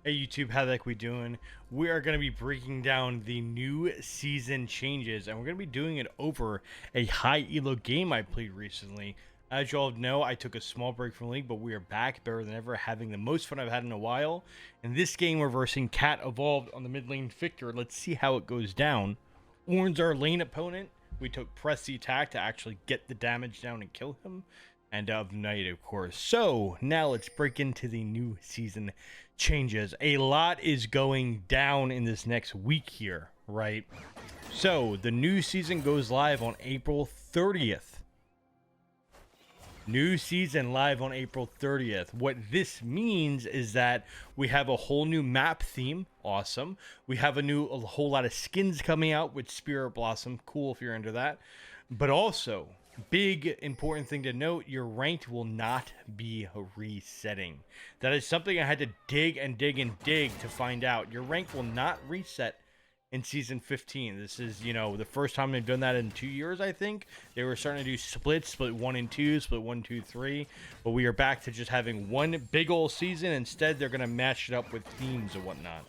Hey YouTube, how the heck we doing? We are going to be breaking down the new season changes, and we're going to be doing it over a high elo game I played recently. As you all know, I took a small break from League, but we are back better than ever, having the most fun I've had in a while. In this game, we're versing KatEvolved on the mid lane Victor. Let's see how it goes down. Orn's our lane opponent. We took press the attack to actually get the damage down and kill him. And of night, of course. So now let's break into the new season changes. A lot is going down in this next week here, right? So the new season goes live on April 30th. New season live on April 30th. What this means is that we have a whole new map theme. Awesome. We have a whole lot of skins coming out with Spirit Blossom. Cool if you're into that. But also, big important thing to note, your ranked will not be resetting. That is something I had to dig and dig and dig to find out. Your rank will not reset in season 15. This is, the first time they've done that in 2 years, I think. They were starting to do splits, split 1 and 2, split 1, 2, 3. But we are back to just having one big old season. Instead, they're going to match it up with themes and whatnot.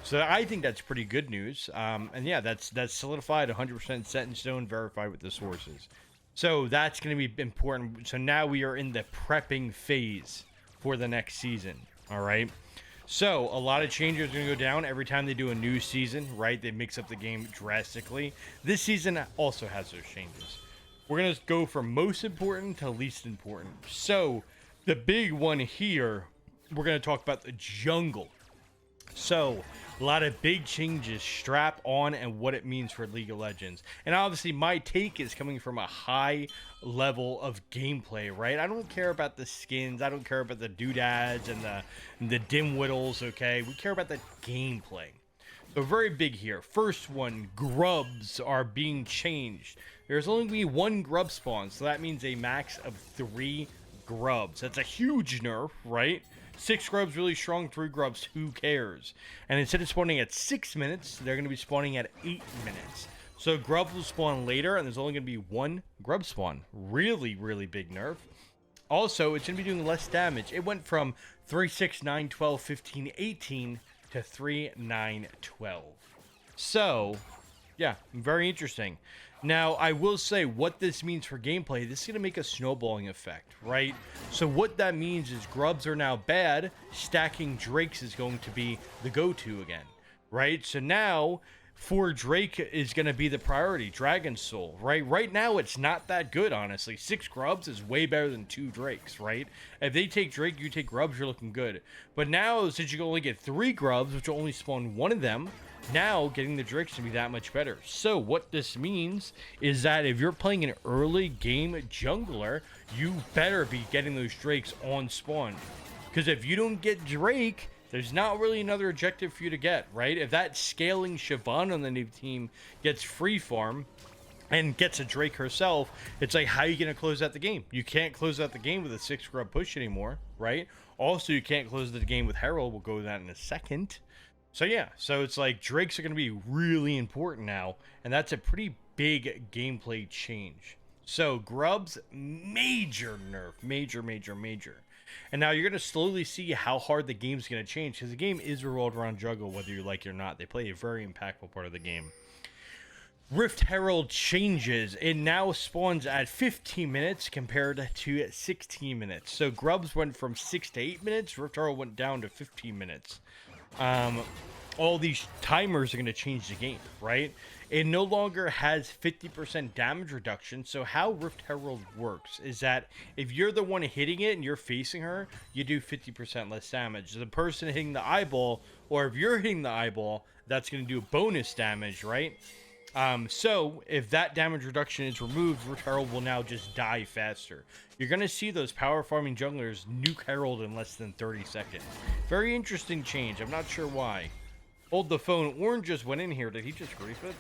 So I think that's pretty good news. And yeah, that's solidified, 100% set in stone, verified with the sources. So that's going to be important. So now we are in the prepping phase for the next season. All right. So a lot of changes are going to go down every time they do a new season, right? They mix up the game drastically. This season also has those changes. We're going to go from most important to least important. So the big one here, we're going to talk about the jungle. So a lot of big changes, strap on, and what it means for League of Legends. And obviously my take is coming from a high level of gameplay, right? I don't care about the skins, I don't care about the doodads and the dim whittles, okay? We care about the gameplay. So very big here. First one, grubs are being changed. There's only going to be one grub spawn, so that means a max of 3 grubs. That's a huge nerf, right? 6 grubs really strong, 3 grubs, who cares? And instead of spawning at 6 minutes, they're going to be spawning at 8 minutes. So grubs will spawn later, and there's only going to be 1 grub spawn. Really, really big nerf. Also, it's going to be doing less damage. It went from 3, 6, 9, 12, 15, 18 to 3, 9, 12. So, yeah, very interesting. Now, I will say what this means for gameplay, this is going to make a snowballing effect, right? So what that means is grubs are now bad, stacking drakes is going to be the go-to again, right? So now, 4 Drake is going to be the priority, Dragon Soul, right? Right now, it's not that good, honestly. 6 grubs is way better than 2 Drakes, right? If they take Drake, you take grubs, you're looking good. But now, since you can only get 3 grubs, which will only spawn 1 of them, now getting the Drakes to be that much better. So what this means is that if you're playing an early game jungler, you better be getting those Drakes on spawn. Because if you don't get Drake, there's not really another objective for you to get, right? If that scaling Siobhan on the new team gets free farm and gets a Drake herself, it's like, how are you going to close out the game? You can't close out the game with a 6 grub push anymore, right? Also, you can't close the game with Herald. We'll go to that in a second. So yeah, so it's like Drakes are going to be really important now, and that's a pretty big gameplay change. So grubs, major nerf, major. And now you're going to slowly see how hard the game's going to change, because the game is revolved around jungle, whether you like it or not. They play a very impactful part of the game. Rift Herald changes. It now spawns at 15 minutes compared to 16 minutes. So grubs went from 6 to 8 minutes. Rift Herald went down to 15 minutes. All these timers are going to change the game, right? It no longer has 50% damage reduction. So how Rift Herald works is that if you're the one hitting it and you're facing her, you do 50% less damage. The person hitting the eyeball, or if you're hitting the eyeball, that's going to do bonus damage, right? So if that damage reduction is removed, Rift Herald will now just die faster. You're going to see those power farming junglers nuke Herald in less than 30 seconds. Very interesting change. I'm not sure why. Hold the phone. Orn just went in here. Did he just grief it?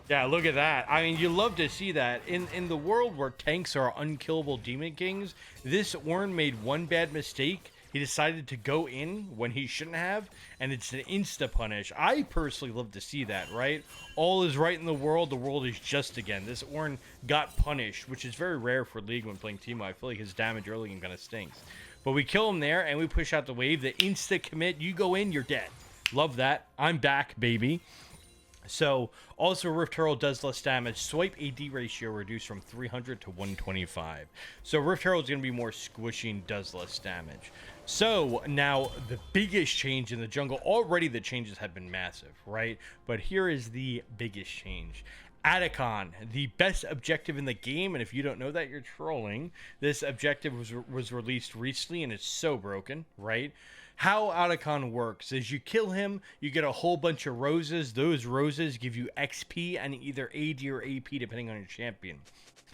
Yeah, look at that. I mean, you love to see that. In the world where tanks are unkillable demon kings, this Orn made one bad mistake. He decided to go in when he shouldn't have, and it's an insta-punish. I personally love to see that, right? All is right in the world is just again. This Orn got punished, which is very rare for League when playing TEEMO. I feel like his damage early game kind of stinks. But we kill him there, and we push out the wave. The insta commit, you go in, you're dead. Love that. I'm back, baby. So, also Rift Herald does less damage. Swipe AD ratio reduced from 300 to 125. So, Rift Herald is going to be more squishy and does less damage. So, now the biggest change in the jungle, already the changes have been massive, right? But here is the biggest change. Atakhan, the best objective in the game, and if you don't know that, you're trolling. This objective was released recently, and it's so broken, right? How Atakhan works is you kill him, you get a whole bunch of roses. Those roses give you XP and either AD or AP depending on your champion.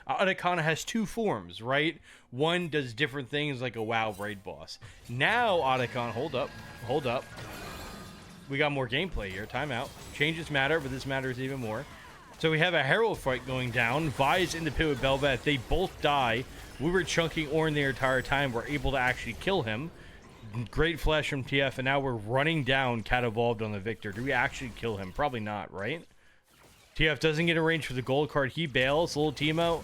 Atakhan has two forms, right? One does different things like a WoW raid boss. Now Atakhan, hold up. We got more gameplay here, timeout. Changes matter, but this matters even more. So we have a Herald fight going down. Vi's in the pit with Bel'Veth. They both die. We were chunking Ornn the entire time. We're able to actually kill him. Great flash from TF, and now we're running down KatEvolved on the Victor. Do we actually kill him? Probably not, right? TF doesn't get a range for the gold card. He bails. Little TEEMO.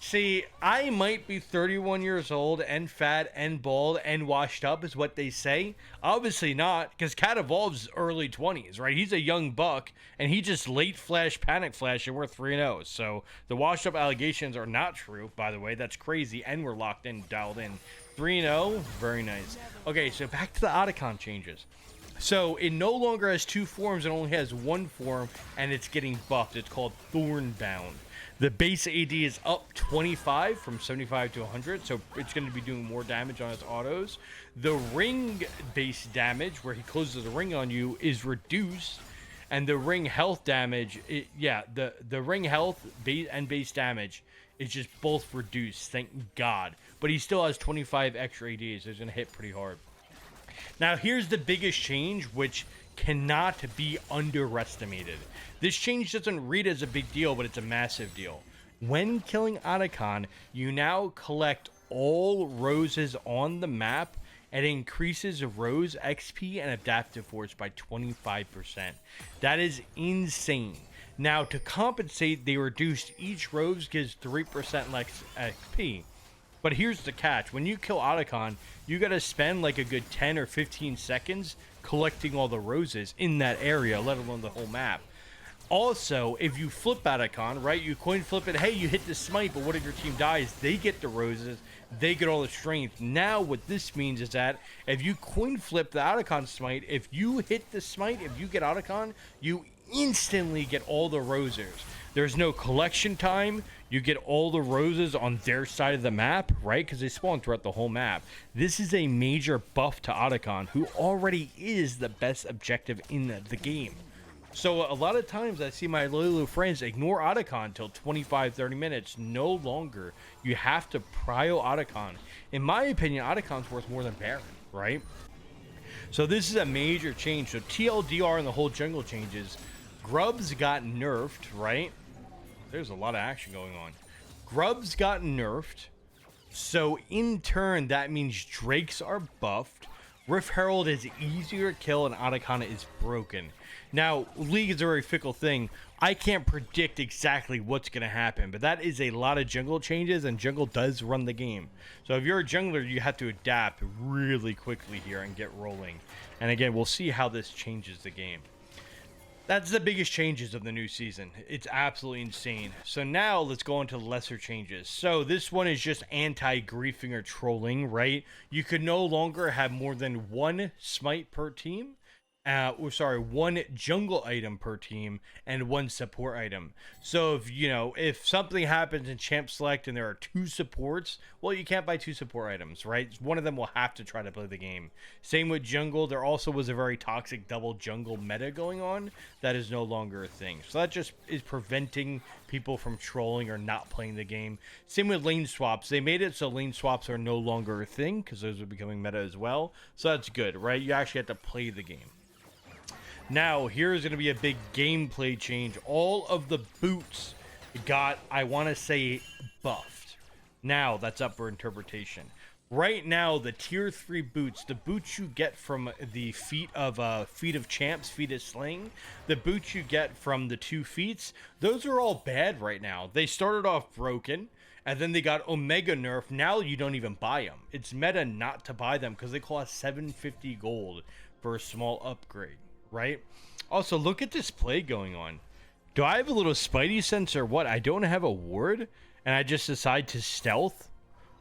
See, I might be 31 years old and fat and bald and washed up is what they say. Obviously not, because KatEvolved's early 20s, right? He's a young buck, and he just late flash, panic flash, and we're 3-0. So the washed up allegations are not true, by the way. That's crazy, and we're locked in, dialed in. 3-0, very nice. Okay, so back to the Atakhan changes. So it no longer has two forms, it only has one form, and it's getting buffed. It's called Thornbound. The base AD is up 25 from 75 to 100, so it's going to be doing more damage on its autos. The ring base damage, where he closes the ring on you, is reduced, and the ring health damage, the ring health and base damage is just both reduced, thank God. But he still has 25 extra ADs, so it's going to hit pretty hard. Now, here's the biggest change, which cannot be underestimated. This change doesn't read as a big deal, but it's a massive deal. When killing Atakhan, you now collect all roses on the map and increases rose XP and adaptive force by 25%. That is insane. Now, to compensate, they reduced each rose gives 3% less XP. But here's the catch. When you kill Atakhan, you gotta spend like a good 10 or 15 seconds collecting all the roses in that area, let alone the whole map. Also, if you flip Atakhan, right, you coin flip it, hey, you hit the smite, but what if your team dies? They get the roses, they get all the strength. Now, what this means is that if you coin flip the Atakhan smite, if you hit the smite, if you get Atakhan, you instantly get all the roses. There's no collection time. You get all the roses on their side of the map, right? Because they spawn throughout the whole map. This is a major buff to Atakhan, who already is the best objective in the game. So a lot of times I see my loyal friends ignore Atakhan until 25-30 minutes. No longer. You have to prio Atakhan. In my opinion, Atakhan's worth more than Baron, right? So this is a major change. So TLDR and the whole jungle changes. Grubs got nerfed, right? There's a lot of action going on. Grubs got nerfed. So in turn, that means Drakes are buffed. Rift Herald is easier to kill and Atakhan is broken. Now, League is a very fickle thing. I can't predict exactly what's going to happen, but that is a lot of jungle changes, and jungle does run the game. So if you're a jungler, you have to adapt really quickly here and get rolling. And again, we'll see how this changes the game. That's the biggest changes of the new season. It's absolutely insane. So now let's go into the lesser changes. So this one is just anti-griefing or trolling, right? You could no longer have more than one smite per team. One jungle item per team and one support item. So if something happens in champ select and there are two supports, well, you can't buy two support items, right? One of them will have to try to play the game. Same with jungle. There also was a very toxic double jungle meta going on. That is no longer a thing. So that just is preventing people from trolling or not playing the game. Same with lane swaps. They made it so lane swaps are no longer a thing because those are becoming meta as well. So that's good, right? You actually have to play the game. Now, here's going to be a big gameplay change. All of the boots got, I want to say, buffed. Now, that's up for interpretation. Right now, the tier 3 boots, the boots you get from the feat of champs, feat of slaying, the boots you get from the 2 feats, those are all bad right now. They started off broken, And then they got Omega nerf. Now you don't even buy them. It's meta not to buy them because they cost 750 gold for a small upgrade, right? Also, look at this play going on. Do I have a little spidey sense or what? I don't have a ward, and I just decide to stealth.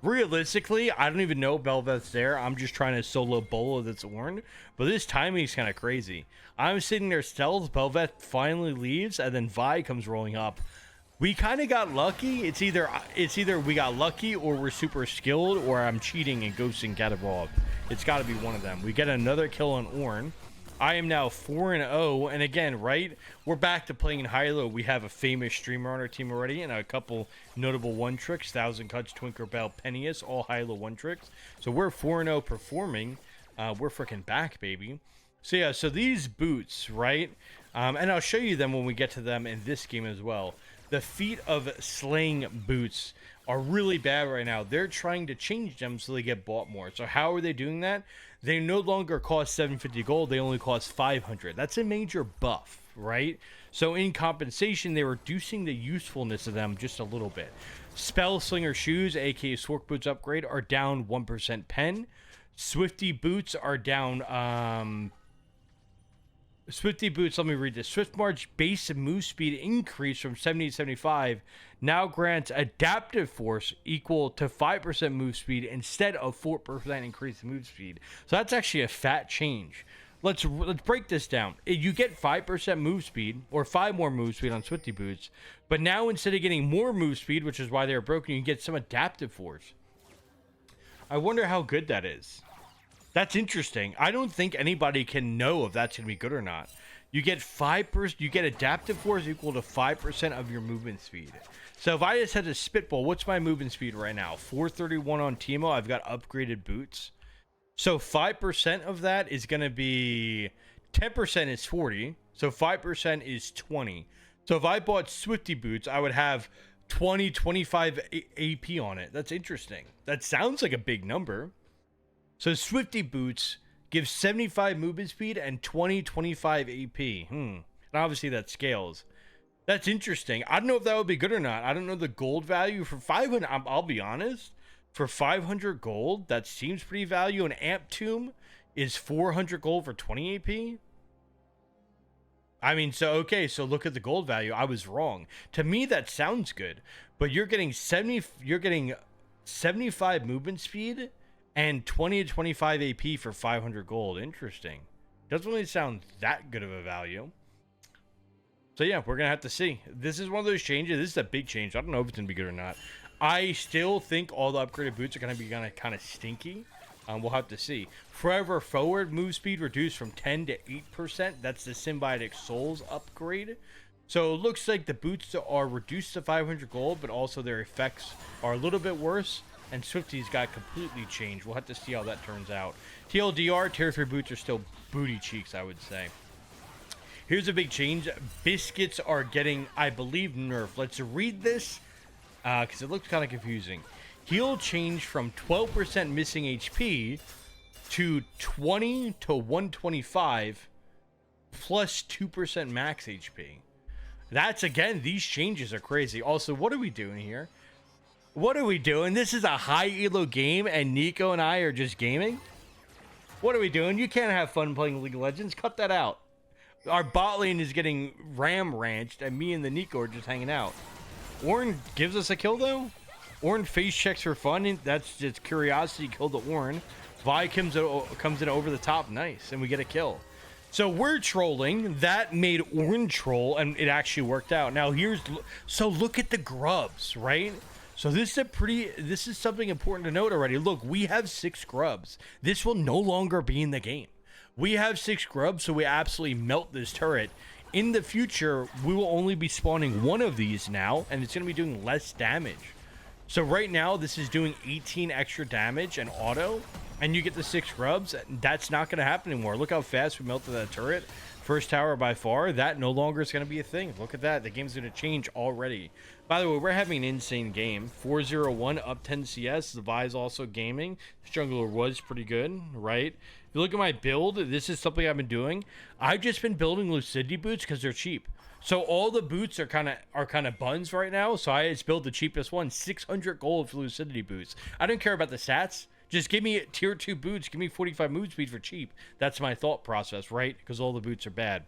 Realistically, I don't even know Bel'Veth's there. I'm just trying to solo bolo this Ornn. But this timing is kind of crazy. I'm sitting there stealth. Bel'Veth finally leaves, and then Vi comes rolling up. We kind of got lucky. It's either we got lucky or we're super skilled, or I'm cheating and ghosting KatEvolved. It's got to be one of them. We get another kill on Ornn. I am now 4-0, and again, right, we're back to playing in high-low. We have a famous streamer on our team already, and a couple notable one-tricks, Thousand Cuts, Twinkerbell, Pennius, all high-low one-tricks. So we're 4-0 performing. We're freaking back, baby. So yeah, so these boots, right, and I'll show you them when we get to them in this game as well. The feat of slaying boots are really bad right now. They're trying to change them so they get bought more. So how are they doing that? They no longer cost 750 gold. They only cost 500. That's a major buff, right? So in compensation, they're reducing the usefulness of them just a little bit. Spell Slinger shoes, aka Swork Boots upgrade, are down 1% pen. Swifty boots are down Swifty boots, let me read this. Swift March base move speed increase from 70 to 75 now grants adaptive force equal to 5% move speed instead of 4% increased move speed. So that's actually a fat change. Let's break this down. You get 5% move speed, or 5 more move speed on Swifty boots, but now instead of getting more move speed, which is why they're broken, you get some adaptive force. I wonder how good that is. That's interesting. I don't think anybody can know if that's going to be good or not. You get 5%, you get adaptive force equal to 5% of your movement speed. So if I just had to spitball, what's my movement speed right now? 431 on TEEMO. I've got upgraded boots. So 5% of that is going to be 10% is 40. So 5% is 20. So if I bought Swifty boots, I would have 25 AP on it. That's interesting. That sounds like a big number. So Swifty boots give 75 movement speed and 25 AP. And obviously that scales. That's interesting. I don't know if that would be good or not. I don't know the gold value for 500. I'll be honest. For 500 gold, that seems pretty value. An Amp Tomb is 400 gold for 20 AP. I mean, so okay, so look at the gold value. I was wrong. To me, that sounds good. But you're getting 75 movement speed and 20 to 25 AP for 500 gold. Interesting. Doesn't really sound that good of a value. So yeah, we're going to have to see. This is one of those changes. This is a big change. I don't know if it's going to be good or not. I still think all the upgraded boots are going to be kind of stinky. We'll have to see. Forever Forward move speed reduced from 10 to 8%. That's the Symbiotic Souls upgrade. So it looks like the boots are reduced to 500 gold, but also their effects are a little bit worse. And Swifty's got completely changed. We'll have to see how that turns out. TLDR, Tier 3 boots are still booty cheeks, I would say. Here's a big change. Biscuits are getting, I believe, nerfed. Let's read this, because it looks kind of confusing. Heal changed from 12% missing HP to 20 to 125 plus 2% max HP. That's, again, these changes are crazy. Also, what are we doing here? What are we doing? This is a high elo game and Nico and I are just gaming? What are we doing? You can't have fun playing League of Legends. Cut that out. Our bot lane is getting ram ranched and me and the Nico are just hanging out. Ornn gives us a kill though? Ornn face checks for fun. That's just curiosity. Killed the Ornn. Vi comes in over the top. Nice. And we get a kill. So we're trolling. That made Ornn troll and it actually worked out. Now so look at the grubs, right? So this is something important to note already. Look, we have 6 grubs. This will no longer be in the game. We have 6 grubs, so we absolutely melt this turret. In the future, we will only be spawning 1 of these now, and it's going to be doing less damage. So right now, this is doing 18 extra damage and auto, and you get the 6 grubs. That's not going to happen anymore. Look how fast we melted that turret. First tower by far. That no longer is going to be a thing. Look at that. The game's going to change already. By the way, we're having an insane game. 401 up 10 CS. The Vi's also gaming. This jungler was pretty good, right? If you look at my build, this is something I've been doing. I've just been building Lucidity boots because they're cheap. So all the boots are kind of buns right now. So I just build the cheapest one, 600 gold for Lucidity boots. I don't care about the stats. Just give me tier 2 boots. Give me 45 move speed for cheap. That's my thought process, right? Because all the boots are bad.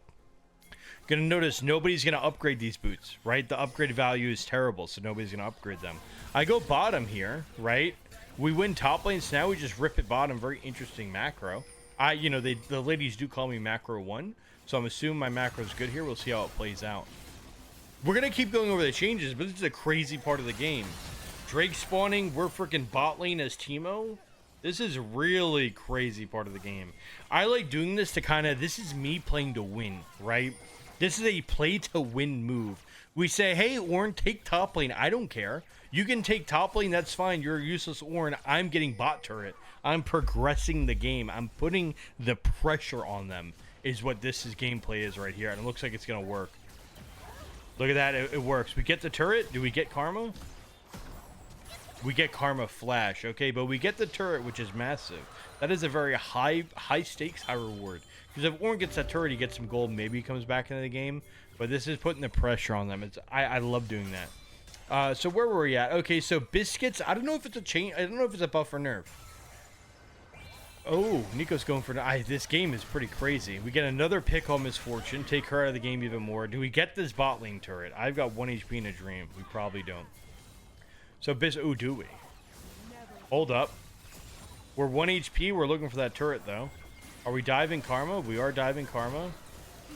Gonna notice nobody's gonna upgrade these boots, right? The upgrade value is terrible, so nobody's gonna upgrade them. I go bottom here, right? We win top lane, so now we just rip it bottom. Very interesting macro. The ladies do call me macro 1, so I'm assuming my macro is good here. We'll see how it plays out. We're gonna keep going over the changes, but this is a crazy part of the game. Drake spawning, we're freaking bot lane as TEEMO. This is really crazy part of the game. I like doing this to this is me playing to win, right? This is a play to win move. We say, hey, Ornn, take top lane. I don't care. You can take top lane, that's fine. You're a useless Ornn. I'm getting bot turret. I'm progressing the game. I'm putting the pressure on them is what this gameplay is right here. And it looks like it's going to work. Look at that. It works. We get the turret. Do we get Karma? We get Karma Flash. Okay, but we get the turret, which is massive. That is a very high stakes, high reward. Because if Ornn gets that turret, he gets some gold. Maybe he comes back into the game. But this is putting the pressure on them. I love doing that. So where were we at? Okay, so Biscuits. I don't know if it's a change. I don't know if it's a buff or nerf. Oh, Nico's going for... this game is pretty crazy. We get another pick on Misfortune. Take her out of the game even more. Do we get this bot lane turret? I've got 1 HP in a dream. We probably don't. So, oh, do we? Hold up. We're 1 HP. We're looking for that turret, though. Are we diving Karma? We are diving Karma.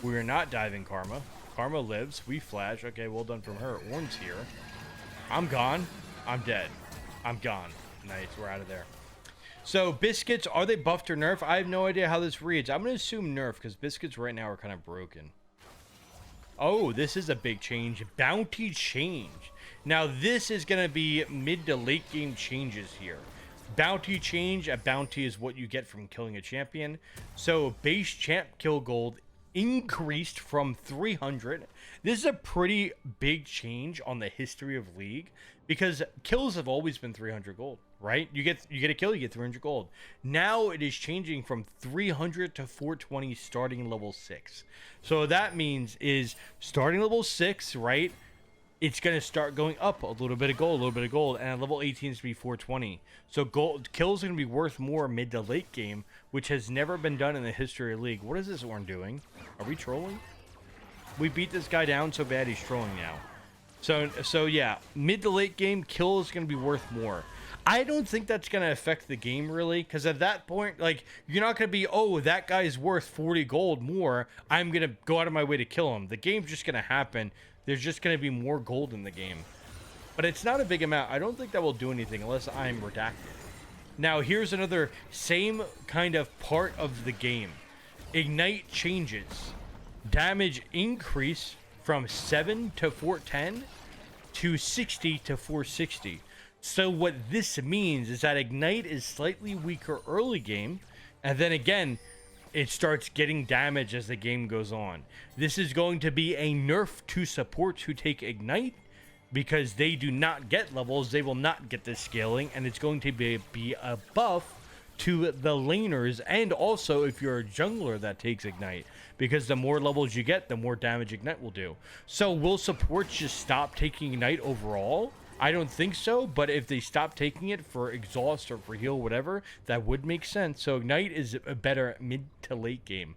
We are not diving Karma. Karma lives. We flash. Okay, well done from her. Ornn's here. I'm gone. I'm dead. I'm gone. Nice. We're out of there. So, Biscuits, are they buffed or nerfed? I have no idea how this reads. I'm going to assume nerf because Biscuits right now are kind of broken. Oh, this is a big change. Bounty change. Now, this is going to be mid to late game changes here. Bounty change. A bounty is what you get from killing a champion. So, base champ kill gold increased from 300. This is a pretty big change on the history of League because kills have always been 300 gold, right? You get a kill, you get 300 gold. Now it is changing from 300 to 420 starting level 6. So that means is starting level 6, right? It's going to start going up a little bit of gold, and at level 18 is to be 420. So gold kills are going to be worth more mid to late game, which has never been done in the history of League. What is this Ornn doing? Are we trolling? We beat this guy down so bad he's trolling now. So yeah, mid to late game, kill is going to be worth more. I don't think that's going to affect the game really, because at that point, like, you're not going to be, oh, that guy's worth 40 gold more, I'm going to go out of my way to kill him. The game's just going to happen. There's just going to be more gold in the game. But it's not a big amount. I don't think that will do anything unless I'm redacted. Now, here's another same kind of part of the game. Ignite changes. Damage increase from 7 to 410 to 60 to 460. So what this means is that Ignite is slightly weaker early game, and then again, it starts getting damage as the game goes on. This is going to be a nerf to supports who take Ignite because they do not get levels. They will not get this scaling, and it's going to be a buff to the laners, and also if you're a jungler that takes Ignite, because the more levels you get, the more damage Ignite will do. So will supports just stop taking Ignite overall? I don't think so, but if they stop taking it for exhaust or for heal, whatever, that would make sense. So Ignite is a better mid to late game.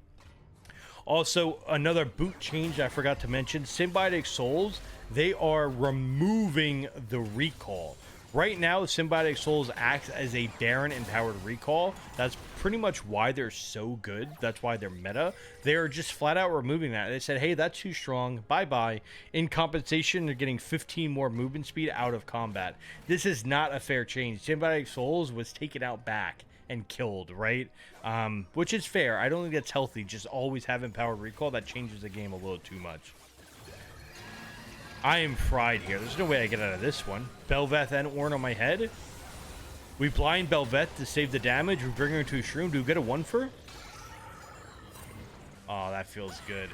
Also, another boot change I forgot to mention, Symbiotic Souls, they are removing the recall. Right now, Symbiotic Souls acts as a Baron empowered recall. That's pretty much why they're so good. That's why they're meta. They're just flat out removing that. They said, hey, that's too strong. Bye-bye. In compensation, they're getting 15 more movement speed out of combat. This is not a fair change. Symbiotic Souls was taken out back and killed, right? Which is fair. I don't think that's healthy. Just always have empowered recall. That changes the game a little too much. I am fried here. There's no way I get out of this one. Bel'Veth and Ornn on my head. We blind Bel'Veth to save the damage. We bring her to a shroom. Do we get a 1 for? Oh, that feels good.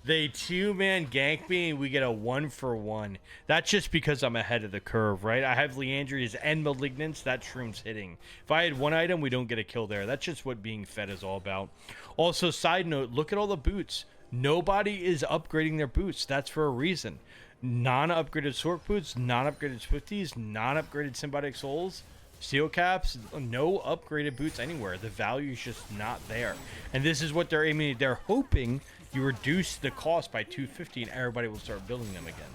They two-man gank me and we get a 1-for-1. That's just because I'm ahead of the curve, right? I have Leandria's and Malignance. That shroom's hitting. If I had one item, we don't get a kill there. That's just what being fed is all about. Also, side note, look at all the boots. Nobody is upgrading their boots. That's for a reason. Non-upgraded Sork boots, non-upgraded Swifties, non-upgraded Symbiotic Souls, Steel Caps, no upgraded boots anywhere. The value is just not there. And this is what they're aiming. They're hoping you reduce the cost by 250 and everybody will start building them again.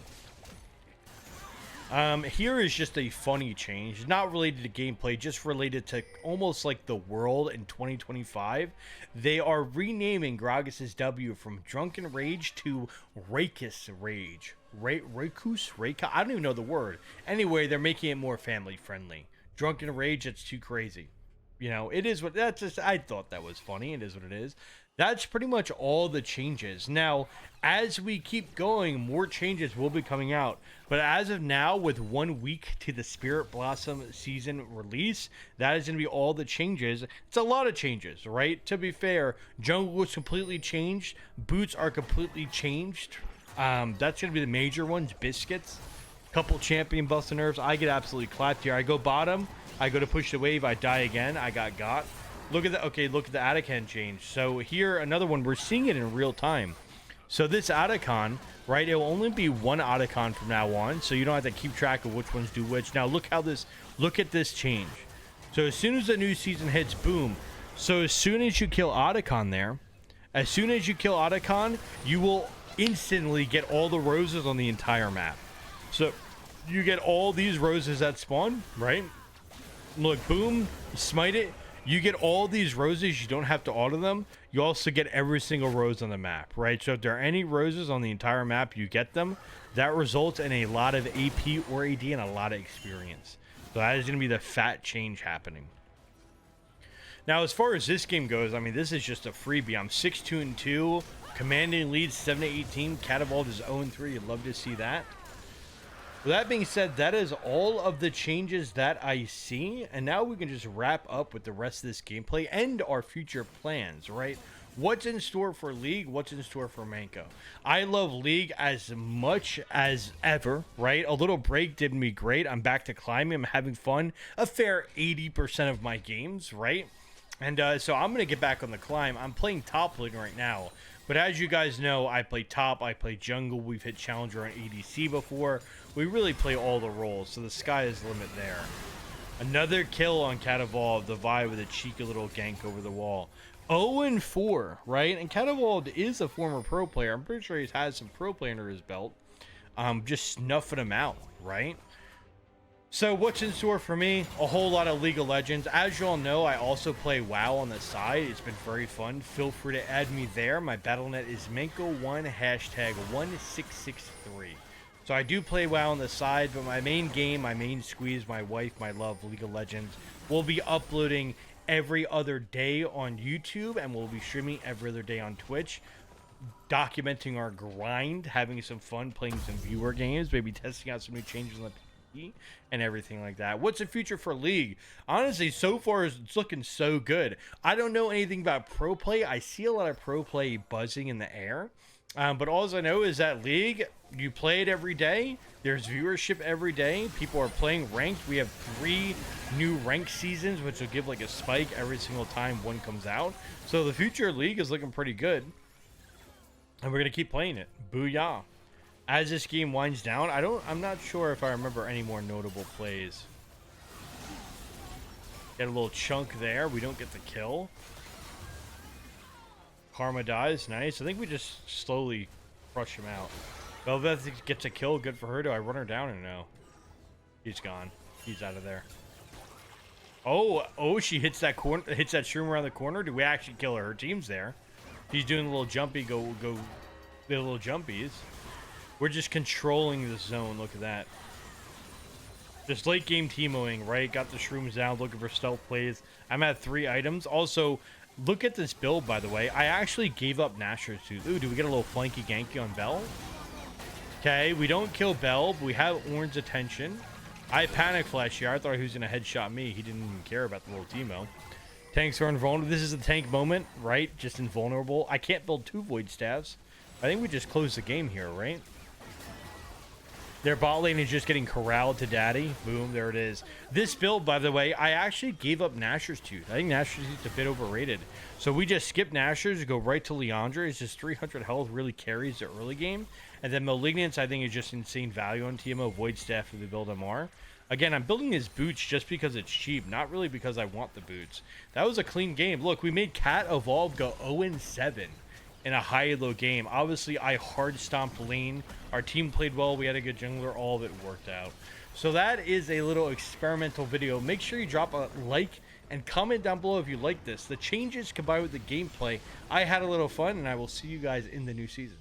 Here is just a funny change, not related to gameplay, just related to almost like the world in 2025. They are renaming Gragas's W from Drunken Rage to Rakus Rage. Rakus? I don't even know the word. Anyway, they're making it more family friendly. Drunken Rage, it's too crazy. You know, it is what that's just. I thought that was funny. It is what it is. That's pretty much all the changes. Now, as we keep going, more changes will be coming out. But as of now, with 1 week to the Spirit Blossom season release, that is going to be all the changes. It's a lot of changes, right? To be fair, Jungle was completely changed. Boots are completely changed. That's going to be the major ones. Biscuits. Couple champion buffs and nerfs. I get absolutely clapped here. I go bottom. I go to push the wave. I die again. I got. Look at the look at the Atakhan change. So here, another one. We're seeing it in real time. So this Atakhan, right? It will only be one Atakhan from now on. So you don't have to keep track of which ones do which. Now look at this change. So as soon as the new season hits, boom. So as soon as you kill Atakhan there, you will instantly get all the roses on the entire map. So you get all these roses that spawn, right? Look, boom, smite it. You get all these roses. You don't have to auto them. You also get every single rose on the map, right? So if there are any roses on the entire map, you get them. That results in a lot of AP or AD and a lot of experience. So that is going to be the fat change happening. Now, as far as this game goes, I mean, this is just a freebie. I'm 6-2-2. Commanding leads 7-18. KatEvolved is 0-3. You'd love to see that. With that being said, that is all of the changes that I see. And now we can just wrap up with the rest of this gameplay and our future plans, right? What's in store for League? What's in store for Manko? I love League as much as ever, right? A little break did me great. I'm back to climbing. I'm having fun. A fair 80% of my games, right? And so I'm going to get back on the climb. I'm playing top lane right now. But as you guys know, I play top, I play jungle. We've hit challenger on ADC before. We really play all the roles, so the sky is the limit there. Another kill on KatEvolved, the Vi with a cheeky little gank over the wall. 0-4, right? And KatEvolved is a former pro player. I'm pretty sure he's had some pro play under his belt. Just snuffing him out, right? So what's in store for me? A whole lot of League of Legends. As you all know, I also play WoW on the side. It's been very fun. Feel free to add me there. My Battle.net is Manko1 #1663. So I do play WoW on the side, but my main game, my main squeeze, my wife, my love, League of Legends, will be uploading every other day on YouTube, and we'll be streaming every other day on Twitch, documenting our grind, having some fun, playing some viewer games, maybe testing out some new changes on the and everything like that. What's the future for League? Honestly, so far it's looking so good. I don't know anything about pro play. I see a lot of pro play buzzing in the air, but all I know is that League, you play it every day. There's viewership every day. People are playing ranked. We have 3 new ranked seasons, which will give like a spike every single time one comes out. So the future of League is looking pretty good, and we're gonna keep playing it. Booyah. As this game winds down, I'm not sure if I remember any more notable plays. Get a little chunk there. We don't get the kill. Karma dies. Nice. I think we just slowly crush him out. Velvet gets a kill. Good for her. Do I run her down or no? He's gone. He's out of there. Oh, she hits that corner, hits that shroom around the corner. Do we actually kill her? Her team's there. He's doing a little jumpy, the little jumpies. We're just controlling the zone. Look at that. Just late game teamoing, right? Got the shrooms down, looking for stealth plays. I'm at 3 items. Also, look at this build, by the way. I actually gave up Nashor's Tooth. Ooh, do we get a little flanky ganky on Bell? Okay, we don't kill Bell, but we have Ornn's attention. I panic flash here. I thought he was going to headshot me. He didn't even care about the little TEEMO. Tanks are invulnerable. This is a tank moment, right? Just invulnerable. I can't build 2 void staffs. I think we just closed the game here, right? Their bot lane is just getting corralled to daddy. Boom, there it is. This build, by the way, I actually gave up Nashor's Tooth. I think Nashor's Tooth is a bit overrated. So we just skip Nashor's, go right to Leandra. It's just 300 health, really carries the early game. And then Malignance, I think, is just insane value on TEEMO. Void Staff for the build MR. Again, I'm building his boots just because it's cheap, not really because I want the boots. That was a clean game. Look, we made KatEvolved go 0-7. In a high elo game. Obviously, I hard stomped lane. Our team played well. We had a good jungler. All of it worked out. So that is a little experimental video. Make sure you drop a like and comment down below if you like this. The changes combined with the gameplay. I had a little fun, and I will see you guys in the new season.